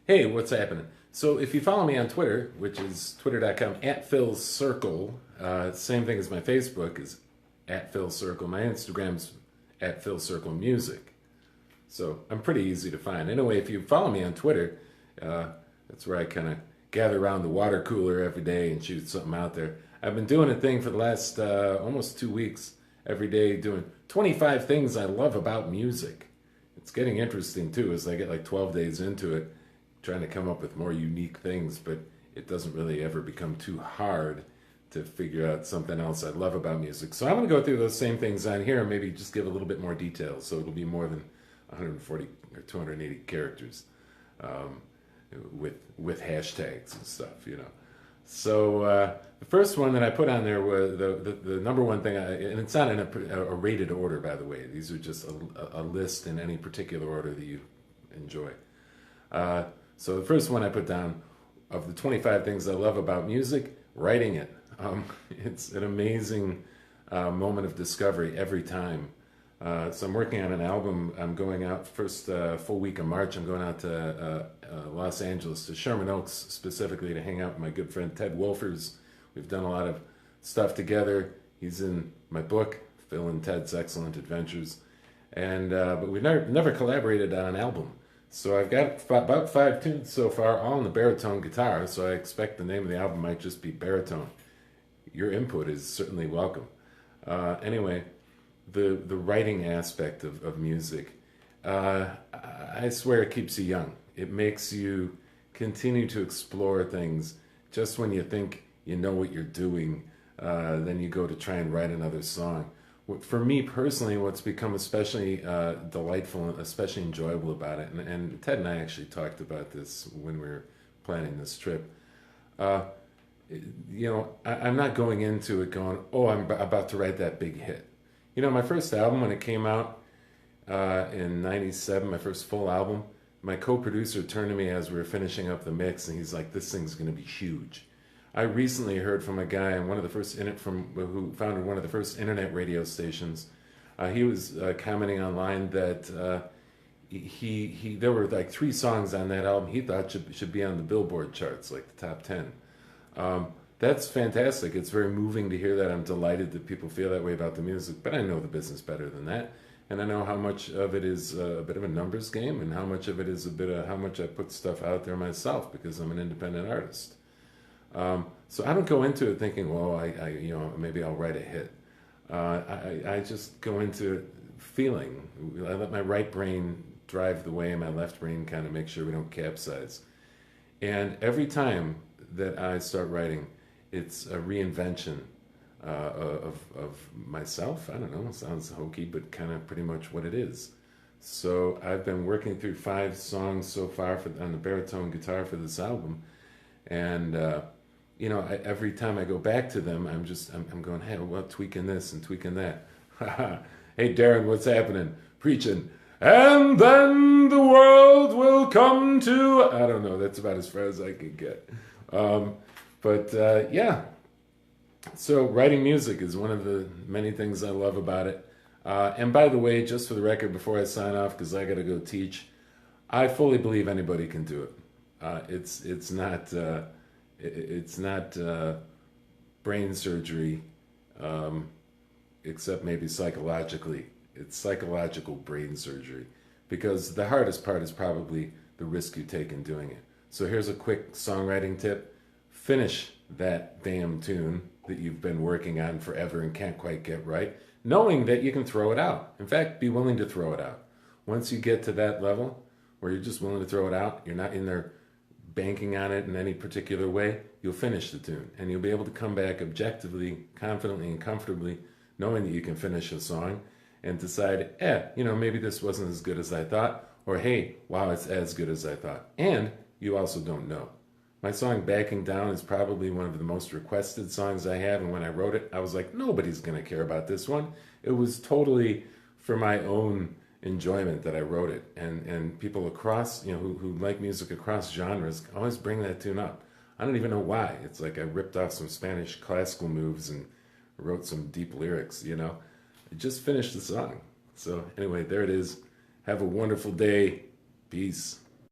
Hey, what's happening? So if you follow me on Twitter, which is twitter.com @PhilCircle, same thing as my Facebook is @PhilCircle. My Instagram's @PhilCircleMusic. So I'm pretty easy to find. Anyway, if you follow me on Twitter, that's where I kind of gather around the water cooler every day and shoot something out there. I've been doing a thing for the last almost 2 weeks, every day doing 25 things I love about music. It's getting interesting too as I get like 12 days into it, trying to come up with more unique things, but it doesn't really ever become too hard to figure out something else I love about music. So I'm going to go through those same things on here and maybe just give a little bit more detail so it'll be more than 140 or 280 characters um, with hashtags and stuff. So the first one that I put on there was the number one thing, and it's not in a rated order, by the way. These are just a list in any particular order that you enjoy. So the first one I put down of the 25 things I love about music, writing it. It's an amazing moment of discovery every time. So I'm working on an album. I'm going out first full week of March. I'm going out to Los Angeles, to Sherman Oaks specifically, to hang out with my good friend Ted Wolfers. We've done a lot of stuff together. He's in my book, Phil and Ted's Excellent Adventures, and but we've never collaborated on an album. So I've got about 5 tunes so far, all on the baritone guitar. So I expect the name of the album might just be Baritone. Your input is certainly welcome. Anyway. The writing aspect of music, I swear it keeps you young. It makes you continue to explore things. Just when you think you know what you're doing, then you go to try and write another song. For me personally, what's become especially delightful and especially enjoyable about it, and Ted and I actually talked about this when we were planning this trip, I'm not going into it going, oh, I'm about to write that big hit. My first album, when it came out in '97, my first full album, my co-producer turned to me as we were finishing up the mix, and he's like, this thing's going to be huge. I recently heard from a guy, who founded one of the first internet radio stations. He was commenting online that there were like 3 songs on that album he thought should be on the Billboard charts, like the top 10. That's fantastic. It's very moving to hear that. I'm delighted that people feel that way about the music, but I know the business better than that. And I know how much of it is a bit of a numbers game and how much of it is a bit of how much I put stuff out there myself because I'm an independent artist. So I don't go into it thinking, well, maybe I'll write a hit. I just go into it feeling. I let my right brain drive the way and my left brain kind of make sure we don't capsize. And every time that I start writing, it's a reinvention of myself. I don't know, it sounds hokey, but kind of pretty much what it is. So I've been working through 5 songs so far on the baritone guitar for this album, and every time I go back to them, I'm going, hey, well, tweaking this and tweaking that. Hey, Darren, what's happening? Preaching. And then the world will come to. I don't know. That's about as far as I can get. Yeah, so writing music is one of the many things I love about it. And by the way, just for the record, before I sign off, because I got to go teach, I fully believe anybody can do it. It's not brain surgery, except maybe psychologically. It's psychological brain surgery, because the hardest part is probably the risk you take in doing it. So here's a quick songwriting tip. Finish that damn tune that you've been working on forever and can't quite get right, knowing that you can throw it out. In fact, be willing to throw it out. Once you get to that level where you're just willing to throw it out, you're not in there banking on it in any particular way, you'll finish the tune. And you'll be able to come back objectively, confidently, and comfortably, knowing that you can finish a song and decide, maybe this wasn't as good as I thought, or hey, wow, it's as good as I thought. And you also don't know. My song Backing Down is probably one of the most requested songs I have, and when I wrote it, I was like, nobody's going to care about this one. It was totally for my own enjoyment that I wrote it, and people across, who like music across genres always bring that tune up. I don't even know why. It's like I ripped off some Spanish classical moves and wrote some deep lyrics, I just finished the song. So anyway, there it is. Have a wonderful day. Peace.